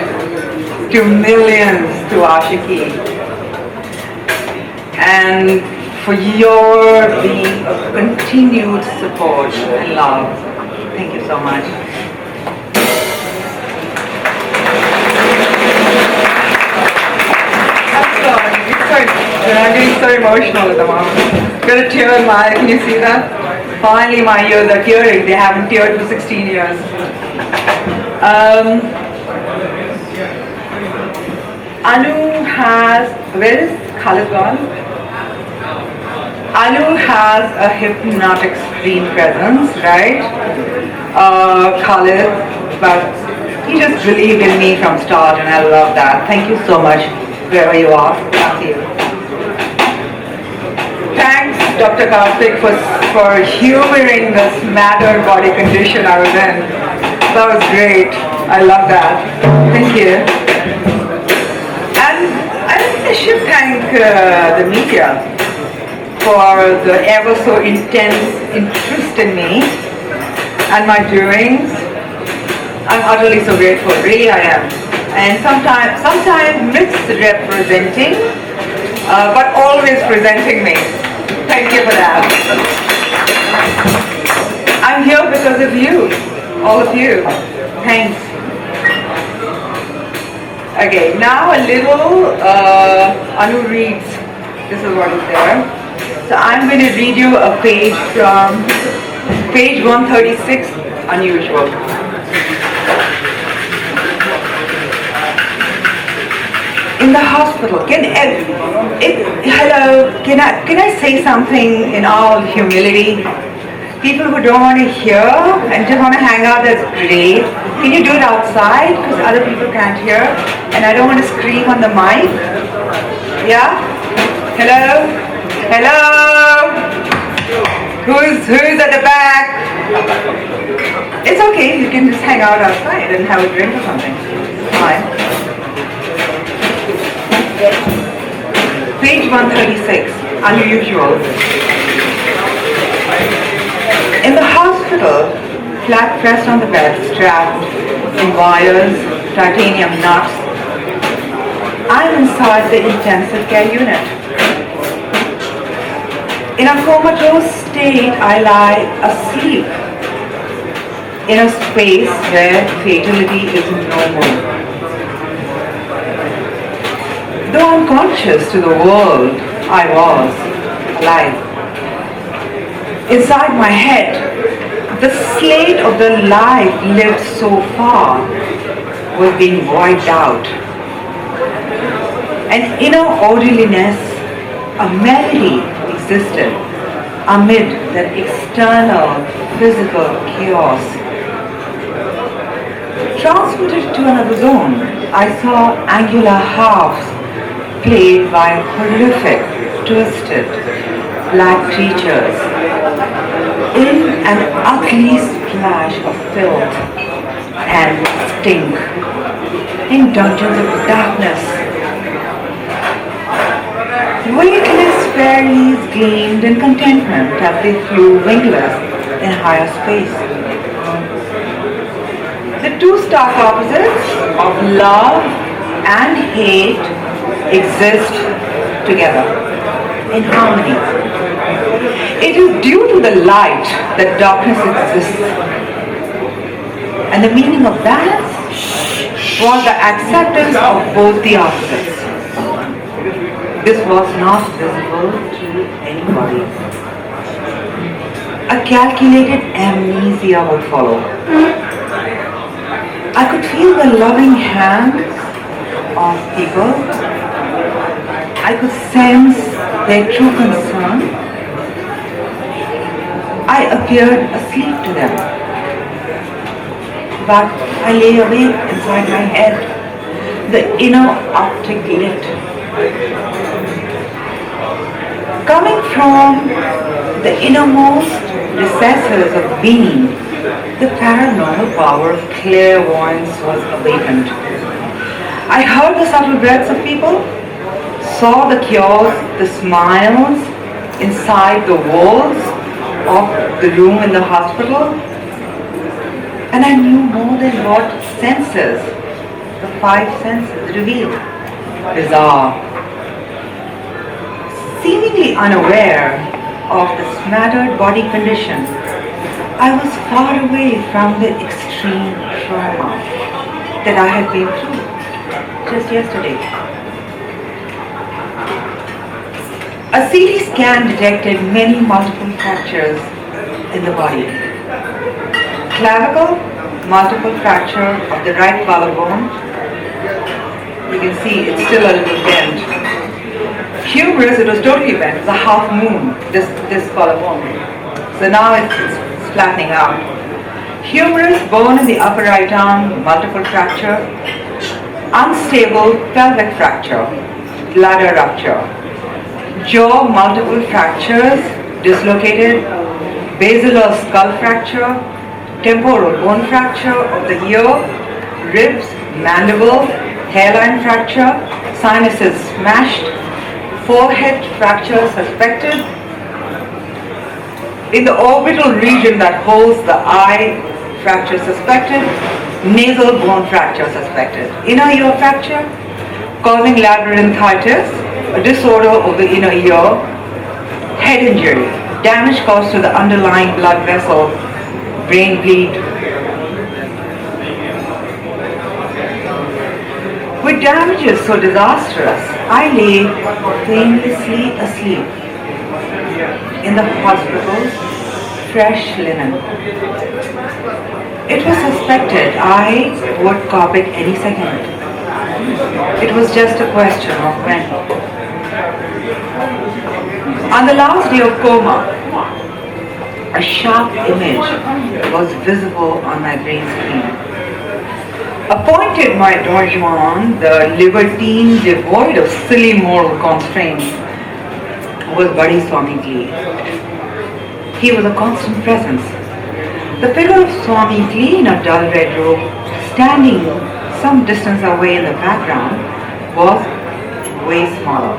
to millions to Ashiki, and for your being of continued support and love. Thank you so much. I'm getting so emotional at the moment. Got a tear in my eye, can you see that? Finally my ears are tearing. They haven't teared for 16 years. Anu has, where is Khalid gone? Anu has a hypnotic screen presence, right? Khalid, but he just believed in me from start and I love that. Thank you so much, wherever you are. Thank you. Thanks, Dr. Karthik, for humoring this mattered body condition I was in. That was great. I love that. Thank you. And I should thank the media for the ever so intense interest in me and my doings. I'm utterly so grateful, really I am. And sometimes misrepresenting, but always presenting me. Thank you for that. I'm here because of you, all of you. Thanks. Okay, now a little Anu reads. This is what is there. So I'm going to read you a page from page 136, Unusual. In the hospital, hello, can I say something in all humility? People who don't want to hear and just want to hang out, that's great. Can you do it outside? Because other people can't hear. And I don't want to scream on the mic. Yeah? Hello? Hello? Who's at the back? It's okay, you can just hang out outside and have a drink or something. Fine. Page 136, unusual. In the hospital, flat pressed on the bed, strapped in wires, titanium nuts, I'm inside the intensive care unit. In a comatose state, I lie asleep in a space where fatality is normal. Though unconscious to the world, I was alive. Inside my head, the slate of the life lived so far was being wiped out. An inner orderliness, a melody existed amid that external physical chaos. Transmitted to another zone, I saw angular halves played by horrific, twisted black creatures in an ugly splash of filth and stink in dungeons of darkness. Weightless fairies gleamed in contentment as they flew wingless in higher space. The two stark opposites of love and hate exist together in harmony. It is due to the light that darkness exists. And the meaning of that was the acceptance of both the opposites. This was not visible to anybody. A calculated amnesia would follow. I could feel the loving hands of people. I could sense their true concern. I appeared asleep to them. But I lay awake inside my head, the inner optic lit. Coming from the innermost recesses of being, the paranormal power of clairvoyance was awakened. I heard the subtle breaths of people, saw the cures, the smiles inside the walls of the room in the hospital, and I knew more than what senses, the five senses revealed. Bizarre. Seemingly unaware of the smattered body condition, I was far away from the extreme trauma that I had been through just yesterday. A CT scan detected many multiple fractures in the body. Clavicle, multiple fracture of the right collarbone. You can see it's still a little bent. Humerus, it was totally bent. It was a half moon, this collarbone. So now it's flattening out. Humerus, bone in the upper right arm, multiple fracture. Unstable pelvic fracture, bladder rupture. Jaw, multiple fractures, dislocated. Basilar skull fracture. Temporal bone fracture of the ear. Ribs, mandible, hairline fracture. Sinuses smashed. Forehead fracture suspected. In the orbital region that holds the eye, fracture suspected. Nasal bone fracture suspected. Inner ear fracture causing labyrinthitis, a disorder of the inner ear. Head injury, damage caused to the underlying blood vessel, brain bleed. With damages so disastrous, I lay painlessly asleep in the hospital's fresh linen. It was suspected I would cop it any second. It was just a question of when. On the last day of coma, a sharp image was visible on my brain screen. Appointed my Dorjuan, the libertine devoid of silly moral constraints, was Buddy Swami Klee. He was a constant presence. The figure of Swami Klee in a dull red robe, standing some distance away in the background, was way smaller.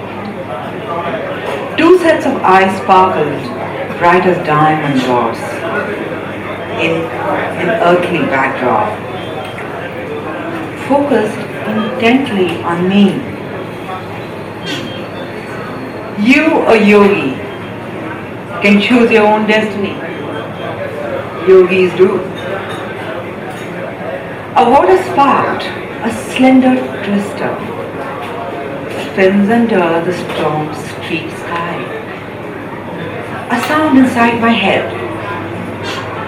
Two sets of eyes sparkled, bright as diamond doors, in an earthly backdrop. Focused intently on me. You, a yogi, can choose your own destiny. Yogis do. A water spout, a slender twister, spins under the storm-streaked sky. A sound inside my head.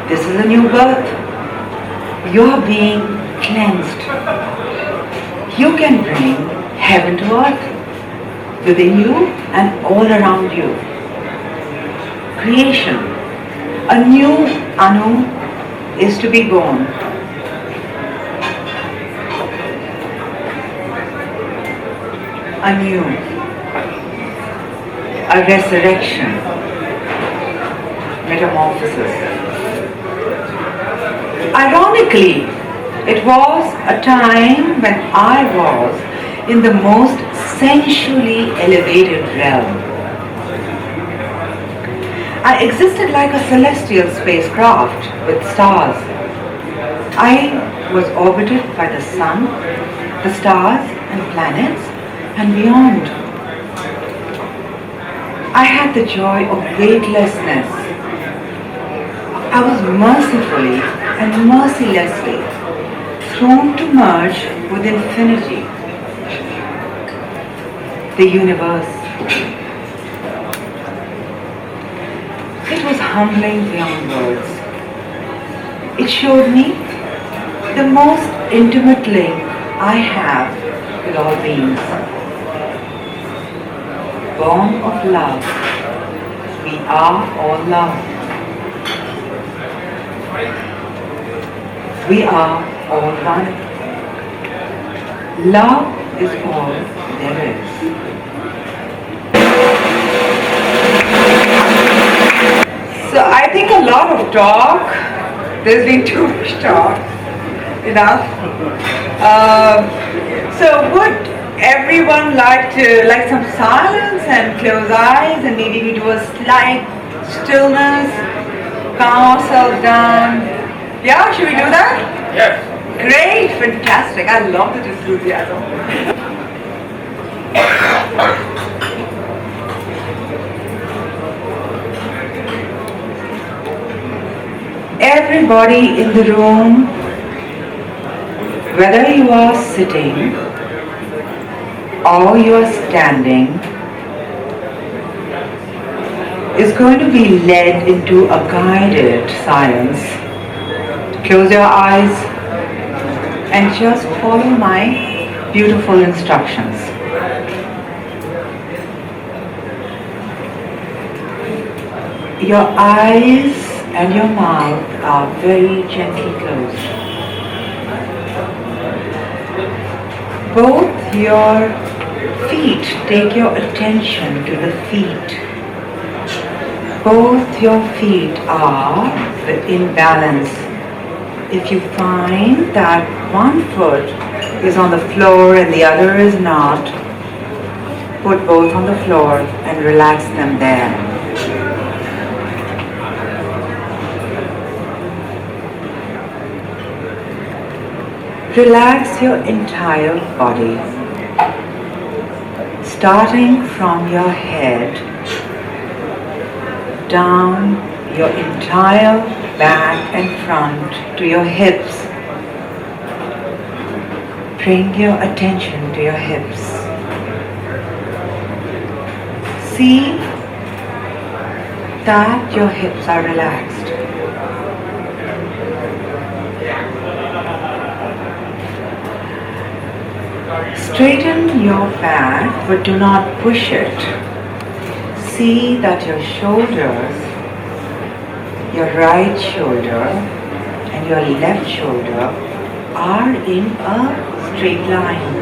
This is a new birth. You are being cleansed. You can bring heaven to earth within you and all around you. Creation. A new Anu is to be born. Anew, a resurrection, metamorphosis. Ironically, it was a time when I was in the most sensually elevated realm. I existed like a celestial spacecraft with stars. I was orbited by the sun, the stars and planets, and beyond. I had the joy of weightlessness. I was mercifully and mercilessly thrown to merge with infinity, the universe. It was humbling beyond words. It showed me the most intimate link I have with all beings. Born of love, we are all love. We are all one. Love is all there is. So I think a lot of talk. There's been too much talk. Enough. So would everyone like some silence and close eyes, and maybe we do a slight stillness, calm ourselves down? Yeah, should we do that? Yes. Great, fantastic. I love the enthusiasm. Everybody in the room, whether you are sitting or you are standing, is going to be led into a guided silence. Close your eyes and just follow my beautiful instructions. Your eyes and your mouth are very gently closed. Both your feet, take your attention to the feet. Both your feet are in balance. If you find that one foot is on the floor and the other is not, put both on the floor and relax them there. Relax your entire body, starting from your head, down your entire back and front to your hips. Bring your attention to your hips. See that your hips are relaxed. Straighten your back, but do not push it. See that your shoulders, your right shoulder and your left shoulder are in a straight line.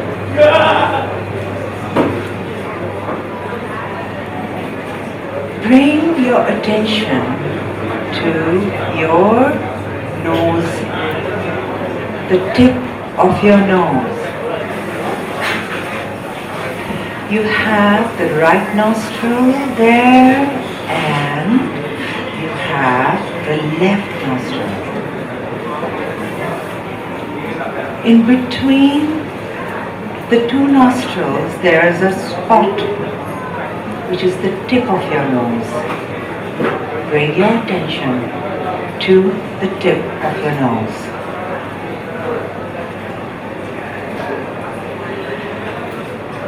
Bring your attention to your nose, the tip of your nose. You have the right nostril there and you have the left nostril. In between the two nostrils there is a spot which is the tip of your nose. Bring your attention to the tip of your nose.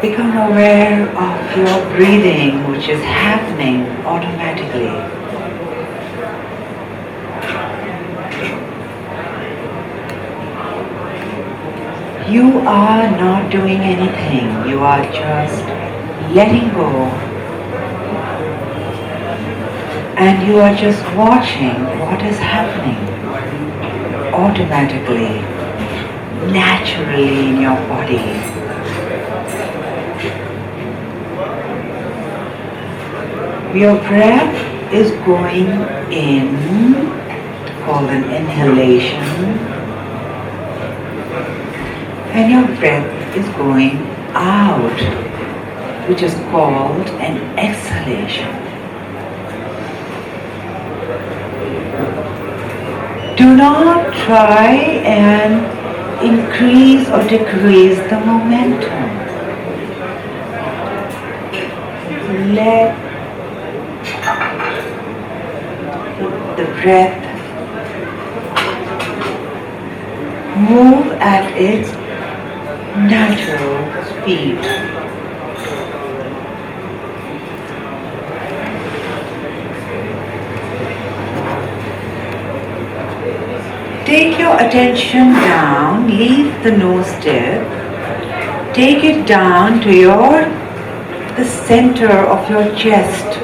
Become aware of your breathing, which is happening automatically. You are not doing anything. You are just letting go. And you are just watching what is happening automatically, naturally in your body. Your breath is going in, called an inhalation, and your breath is going out, which is called an exhalation. Do not try and increase or decrease the momentum. Let the breath move at its natural speed. Take your attention down, leave the nose tip, take it down to the center of your chest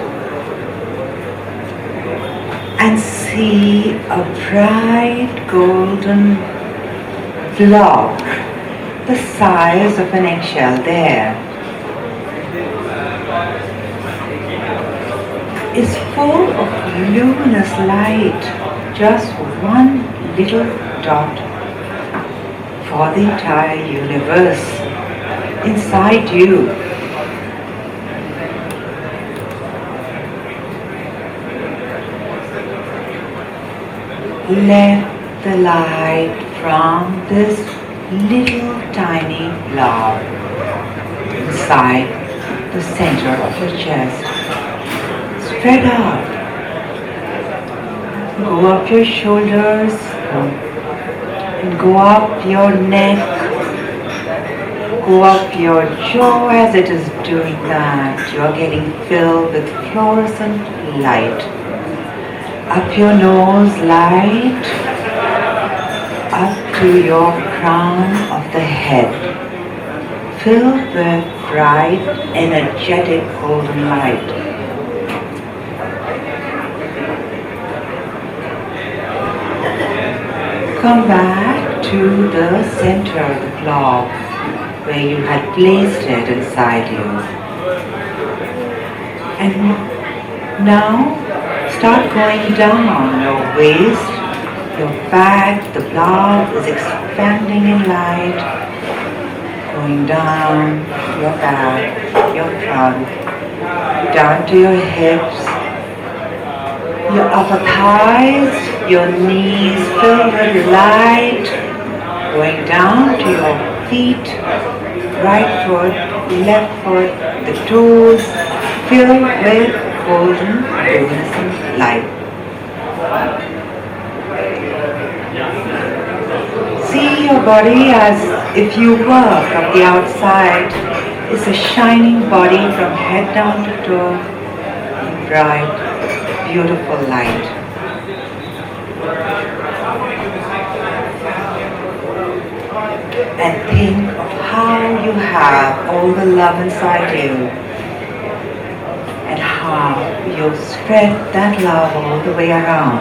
and see a bright golden block the size of an eggshell there. Is full of luminous light, just one little dot for the entire universe inside you. Let the light from this little tiny blob inside the center of your chest spread out. Go up your shoulders and go up your neck, go up your jaw. As it is doing that, you are getting filled with fluorescent light. Up your nose, light, up to your crown of the head, filled with bright, energetic golden light. Come back to the center of the blob where you had placed it inside you. And now start going down your waist, your back. The blob is expanding in light, going down your back, your trunk, down to your hips, your upper thighs, your knees filled with light, going down to your feet, right foot, left foot, the toes filled with golden luminescent light. See your body as if you were from the outside. It's a shining body from head down to toe in bright, beautiful light. And think of how you have all the love inside you and how you spread that love all the way around,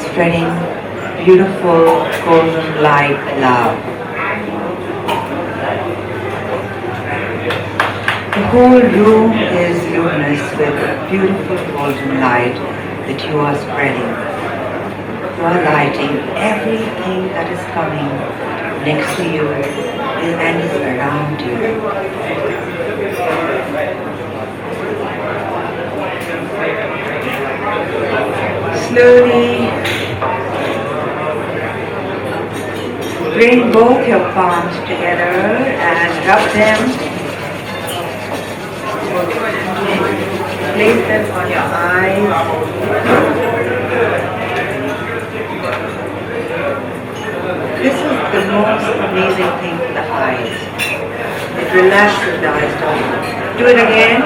spreading beautiful golden light love. The whole room is luminous with beautiful golden light that you are spreading. You are lighting everything that is coming next to you and is around you. Slowly bring both your palms together and rub them. Place them on your eyes. This is the most amazing thing for the eyes. It relaxes the eyes. Do it again.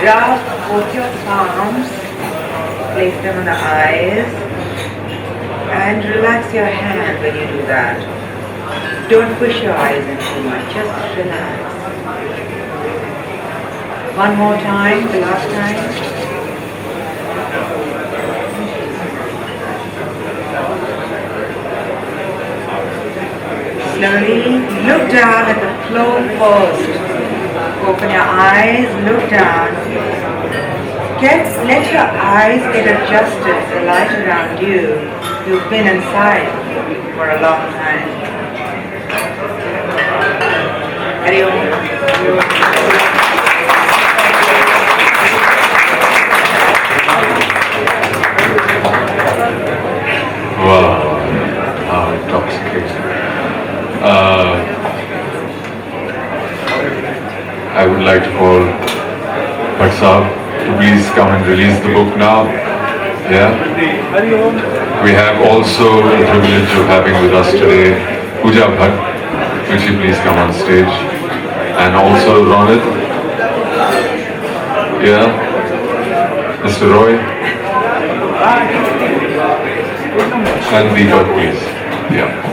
Rub both your palms. Place them on the eyes. And relax your hand when you do that. Don't push your eyes in too much. Just relax. One more time, the last time. Slowly look down at the floor first. Open your eyes, look down. Let your eyes get adjusted to the light around you. You've been inside for a long time. Hari Om. Wow, how intoxicating. I would like to call Bhatt to please come and release the book now. Yeah. We have also the privilege of having with us today Pooja Bhatt. Will she please come on stage? And also Ronit. Yeah. Mr. Roy. And Deepak, please. Yeah.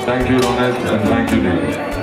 Thank you, Ronit, and thank you, David.